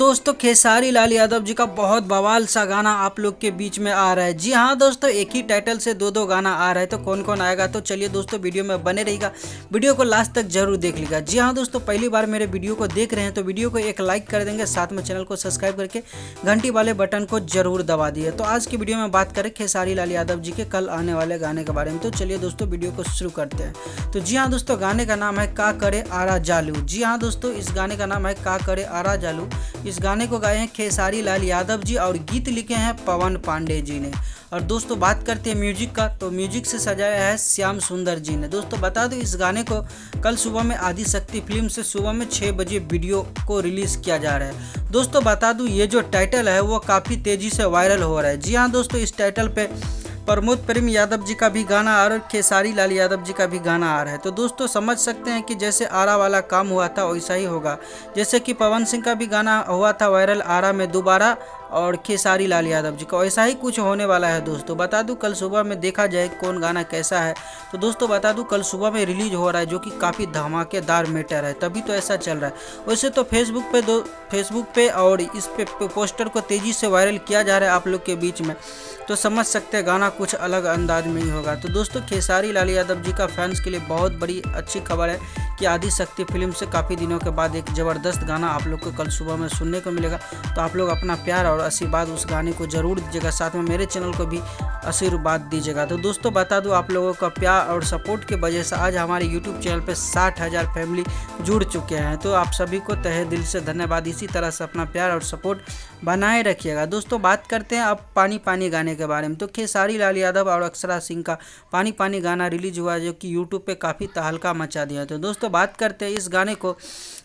दोस्तों खेसारी लाल यादव जी का बहुत बवाल सा गाना आप लोग के बीच में आ रहा है। जी हाँ दोस्तों, एक ही टाइटल से दो गाना आ रहा है, तो कौन कौन आएगा तो चलिए दोस्तों वीडियो में बने रहिएगा, वीडियो को लास्ट तक जरूर देख लीजिएगा। जी हाँ दोस्तों, पहली बार मेरे वीडियो को देख रहे हैं तो वीडियो को एक लाइक कर देंगे, साथ में चैनल को सब्सक्राइब करके घंटी वाले बटन को जरूर दबा दिए। तो आज की वीडियो में बात करें खेसारी लाल यादव जी के कल आने वाले गाने के बारे में, तो चलिए दोस्तों वीडियो को शुरू करते हैं। तो जी हाँ दोस्तों, गाने का नाम है का करे आरा जालू। जी हाँ दोस्तों, इस गाने का नाम है का करे आरा जालू। इस गाने को गाए हैं खेसारी लाल यादव जी और गीत लिखे हैं पवन पांडे जी ने। और दोस्तों बात करते हैं म्यूजिक का, तो म्यूजिक से सजाया है श्याम सुंदर जी ने। दोस्तों बता दो, इस गाने को कल सुबह में आदि शक्ति फिल्म से सुबह में 6 बजे वीडियो को रिलीज किया जा रहा है। दोस्तों बता दूं, ये जो टाइटल है वो काफ़ी तेज़ी से वायरल हो रहा है। जी हाँ दोस्तों, इस टाइटल पे प्रमोद प्रेम यादव जी का भी गाना और खेसारी लाल यादव जी का भी गाना आ रहा है। तो दोस्तों समझ सकते हैं कि जैसे आरा वाला काम हुआ था वैसा ही होगा, जैसे कि पवन सिंह का भी गाना हुआ था वायरल आरा में दोबारा, और खेसारी लाल यादव जी का वैसा ही कुछ होने वाला है। दोस्तों बता दूं, कल सुबह में देखा जाए कौन गाना कैसा है। तो दोस्तों बता दूं, कल सुबह में रिलीज हो रहा है, जो कि काफ़ी धमाकेदार मैटर है, तभी तो ऐसा चल रहा है। वैसे तो फेसबुक पे और इस पे पोस्टर को तेज़ी से वायरल किया जा रहा है आप लोग के बीच में, तो समझ सकते हैं गाना कुछ अलग अंदाज में ही होगा। तो दोस्तों खेसारी लाल यादव जी का फैंस के लिए बहुत बड़ी अच्छी खबर है कि आदि शक्ति फिल्म से काफ़ी दिनों के बाद एक ज़बरदस्त गाना आप लोग को कल सुबह में सुनने को मिलेगा। तो आप लोग अपना प्यार और आशीर्वाद उस गाने को जरूर दीजिएगा, साथ में मेरे चैनल को भी आशीर्वाद दीजिएगा। तो दोस्तों बता दूं, आप लोगों का प्यार और सपोर्ट की वजह से आज हमारे यूट्यूब चैनल पे 60,000 फैमिली जुड़ चुके हैं। तो आप सभी को तहे दिल से धन्यवाद। इसी तरह से अपना प्यार और सपोर्ट बनाए रखिएगा। दोस्तों बात करते हैं अब पानी पानी गाने के बारे में। तो खेसारी लाल यादव और अक्षरा सिंह का पानी पानी गाना रिलीज हुआ, जो कि यूट्यूब पे काफ़ी तहलका मचा दिया। तो दोस्तों बात करते हैं, इस गाने को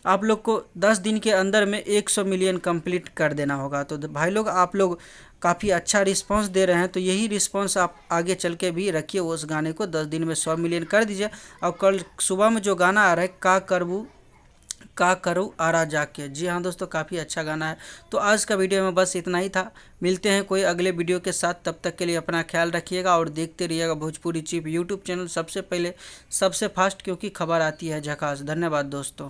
आप लोग को 10 दिन के अंदर में 100 मिलियन कंप्लीट कर देना होगा। तो भाई लोग, आप लोग काफ़ी अच्छा रिस्पांस दे रहे हैं, तो यही रिस्पांस आप आगे चल के भी रखिए। उस गाने को 10 दिन में 100 मिलियन कर दीजिए। और कल सुबह में जो गाना आ रहा है का करूँ आरा जाके, जी हाँ दोस्तों, काफ़ी अच्छा गाना है। तो आज का वीडियो में बस इतना ही था। मिलते हैं कोई अगले वीडियो के साथ, तब तक के लिए अपना ख्याल रखिएगा और देखते रहिएगा भोजपुरी चिप यूट्यूब चैनल, सबसे पहले सबसे फास्ट, क्योंकि खबर आती है झकास। धन्यवाद दोस्तों।